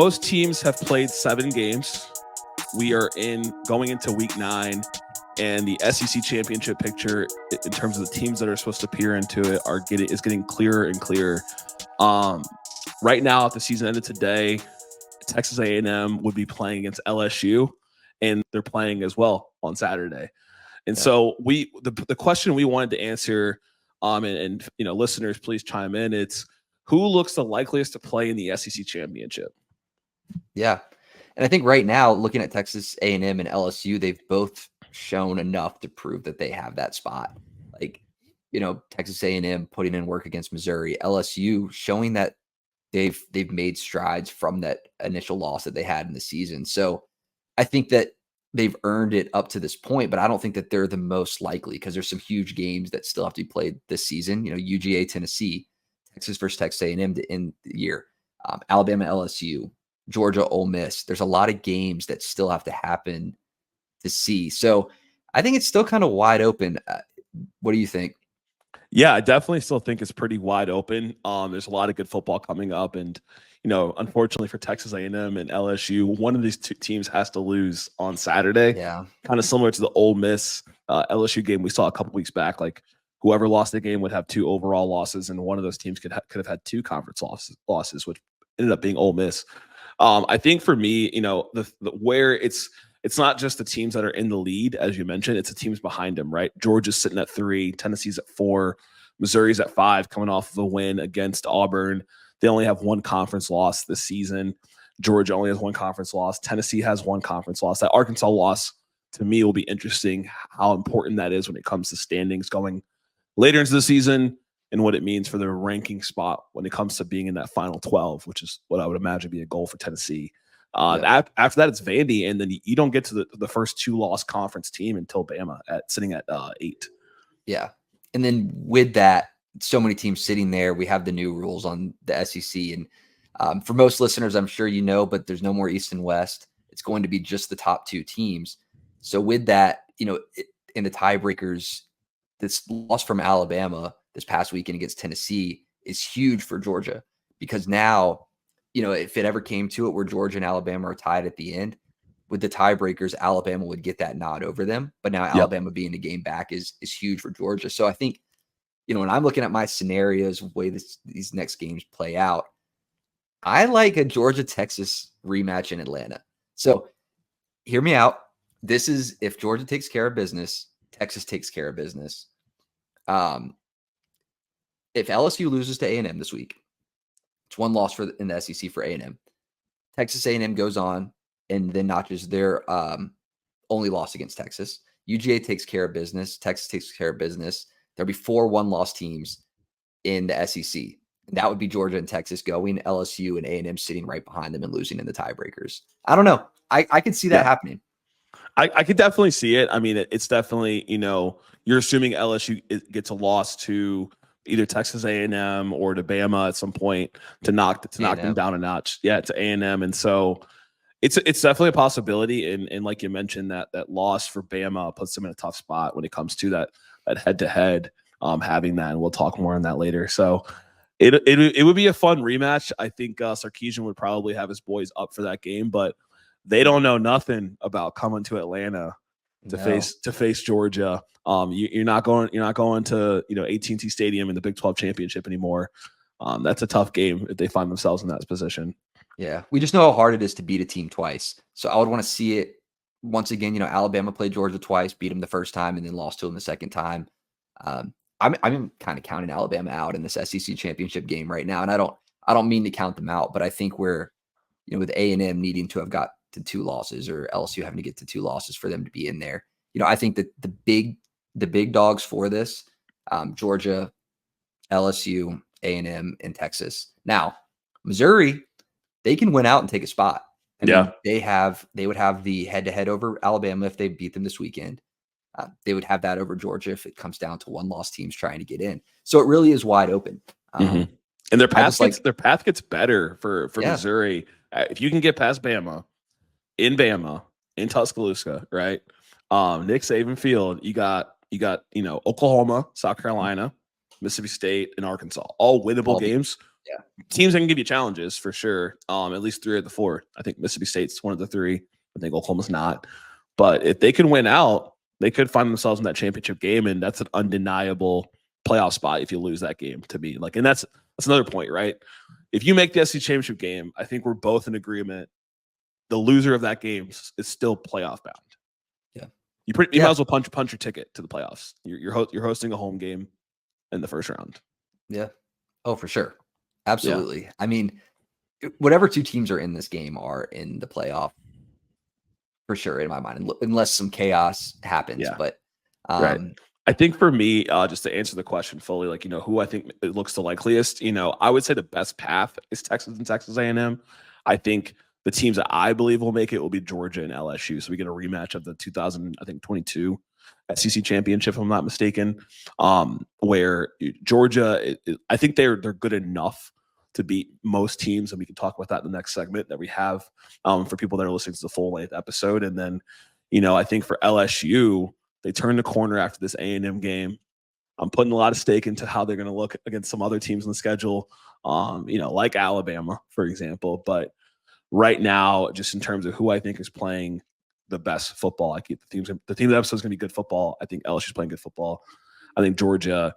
Most teams have played 7 games. We are going into week 9, and the SEC championship picture in terms of the teams that are supposed to peer into it is getting clearer and clearer. Right now, if the season ended today, Texas A&M would be playing against LSU, and they're playing as well on Saturday. And so the question we wanted to answer, and listeners, please chime in. It's who looks the likeliest to play in the SEC championship? Yeah. And I think right now, looking at Texas A&M and LSU, they've both shown enough to prove that they have that spot. Like, Texas A&M putting in work against Missouri, LSU showing that they've made strides from that initial loss that they had in the season. So I think that they've earned it up to this point, but I don't think that they're the most likely because there's some huge games that still have to be played this season. UGA, Tennessee, Texas versus Texas A&M to end the year, Alabama, LSU, Georgia, Ole Miss. There's a lot of games that still have to happen to see. So I think it's still kind of wide open. What do you think? Yeah, I definitely still think it's pretty wide open. There's a lot of good football coming up, and unfortunately for Texas A&M and LSU, one of these two teams has to lose on Saturday. Yeah, kind of similar to the Ole Miss LSU game we saw a couple weeks back. Like whoever lost the game would have 2 overall losses, and one of those teams could have had 2 conference losses, which ended up being Ole Miss. I think for me, where it's not just the teams that are in the lead, as you mentioned, it's the teams behind them, right? Georgia's sitting at 3, Tennessee's at 4, Missouri's at 5, coming off of a win against Auburn. They only have 1 conference loss this season. Georgia only has 1 conference loss. Tennessee has 1 conference loss. That Arkansas loss, to me, will be interesting how important that is when it comes to standings going later into the season, and what it means for their ranking spot when it comes to being in that final 12, which is what I would imagine be a goal for Tennessee. After that, it's Vandy, and then you don't get to the first 2-loss conference team until Bama sitting at 8. Yeah. And then with that, so many teams sitting there, we have the new rules on the SEC. And for most listeners, I'm sure but there's no more East and West. It's going to be just the top 2 teams. So with that, in the tiebreakers, this loss from Alabama this past weekend against Tennessee is huge for Georgia, because now, if it ever came to it where Georgia and Alabama are tied at the end, with the tiebreakers, Alabama would get that nod over them. But now Alabama being the game back is huge for Georgia. So I think, when I'm looking at my scenarios, the way these next games play out, I like a Georgia-Texas rematch in Atlanta. So hear me out. This is if Georgia takes care of business, Texas takes care of business. If LSU loses to A&M this week, it's 1 loss in the SEC for A&M. Texas A&M goes on and then notches their only loss against Texas. UGA takes care of business. Texas takes care of business. There'll be 4 1-loss teams in the SEC. And that would be Georgia and Texas going, LSU and A&M sitting right behind them and losing in the tiebreakers. I don't know. I could see that happening. I could definitely see it. I mean, it's definitely, you're assuming LSU gets a loss to either Texas A&M or to Bama at some point to knock them down a notch. Yeah, to A&M. And so it's definitely a possibility. And like you mentioned, that loss for Bama puts them in a tough spot when it comes to that head-to-head, having that. And we'll talk more on that later. So it would be a fun rematch. I think Sarkisian would probably have his boys up for that game, but they don't know nothing about coming to Atlanta to face Georgia. You're not going to AT&T Stadium in the Big 12 championship anymore. That's a tough game if they find themselves in that position. Yeah, we just know how hard it is to beat a team twice. So I would want to see it once again. Alabama played Georgia twice, beat them the first time, and then lost to them the second time. I'm kind of counting Alabama out in this SEC championship game right now, and I don't mean to count them out, but I think we're with A&M needing to have got to 2 losses, or LSU having to get to 2 losses for them to be in there. I think that the big dogs for this, Georgia, LSU, A&M, and Texas. Now, Missouri, they can win out and take a spot. They would have the head-to-head over Alabama if they beat them this weekend. They would have that over Georgia if it comes down to 1-loss teams trying to get in. So it really is wide open. And their path gets better for Missouri. If you can get past Bama, in Tuscaloosa, right? Nick Saban Field, you got Oklahoma, South Carolina, Mississippi State, and Arkansas, all winnable games Yeah. teams that can give you challenges for sure. At least 3 of the 4. I think Mississippi State's one of the 3. I think Oklahoma's not. But if they can win out, they could find themselves in that championship game, and that's an undeniable playoff spot if you lose that game to me. And that's another point, right? If you make the SEC championship game, I think we're both in agreement. The loser of that game is still playoff bound. Yeah. You might as well punch your ticket to the playoffs. You're hosting a home game in the first round. Yeah. Oh, for sure. Absolutely. Yeah. I mean, whatever 2 teams are in this game are in the playoff for sure, in my mind, unless some chaos happens. Yeah. But right. I think for me, just to answer the question fully, who I think it looks the likeliest, I would say the best path is Texas and Texas A&M. I think the teams that I believe will make it will be Georgia and LSU. So we get a rematch of the 2022 SEC championship, if I'm not mistaken, where Georgia, I think they're good enough to beat most teams, and we can talk about that in the next segment that we have for people that are listening to the full length episode. And then, I think for LSU, they turned the corner after this A&M game. I'm putting a lot of stake into how they're going to look against some other teams in the schedule, like Alabama, for example. But right now, just in terms of who I think is playing the best football, I keep the team of the episode is going to be good football. I think LSU's playing good football. I think Georgia,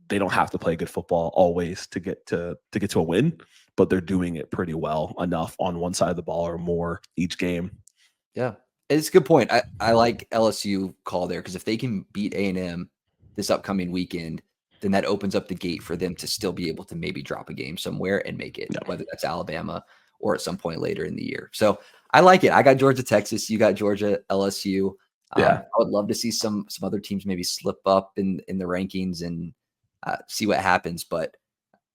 they don't have to play good football always to get to a win, but they're doing it pretty well enough on one side of the ball or more each game. Yeah, it's a good point. I like LSU call there, because if they can beat A&M this upcoming weekend, then that opens up the gate for them to still be able to maybe drop a game somewhere and make it, whether that's Alabama or at some point later in the year. So I like it. I got Georgia, Texas. You got Georgia, LSU. I would love to see some other teams maybe slip up in the rankings and see what happens. But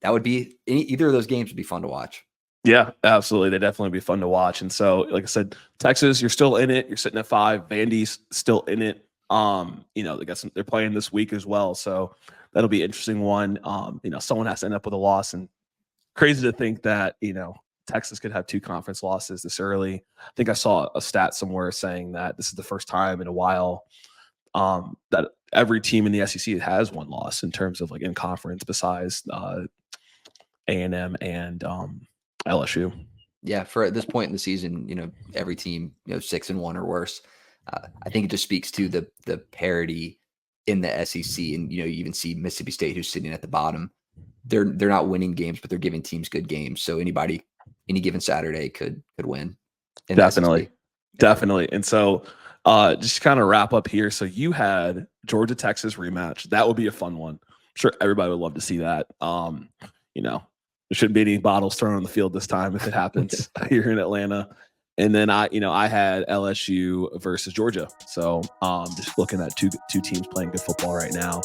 that would be either of those games would be fun to watch. Yeah, absolutely. They definitely be fun to watch. And so, like I said, Texas, you're still in it. You're sitting at 5. Vandy's still in it. They're playing this week as well. So that'll be an interesting one. Someone has to end up with a loss, and crazy to think that, Texas could have 2 conference losses this early. I think I saw a stat somewhere saying that this is the first time in a while that every team in the SEC has 1 loss in terms of in conference besides A&M and LSU. Yeah, for at this point in the season, every team 6-1 or worse. I think it just speaks to the parity in the SEC, and you even see Mississippi State, who's sitting at the bottom. They're not winning games, but they're giving teams good games. So anybody, any given Saturday could win. Definitely. And so just kind of wrap up here. So you had Georgia Texas rematch. That would be a fun one. I'm sure everybody would love to see that. There shouldn't be any bottles thrown on the field this time if it happens here in Atlanta. And then I had LSU versus Georgia. So just looking at two teams playing good football right now.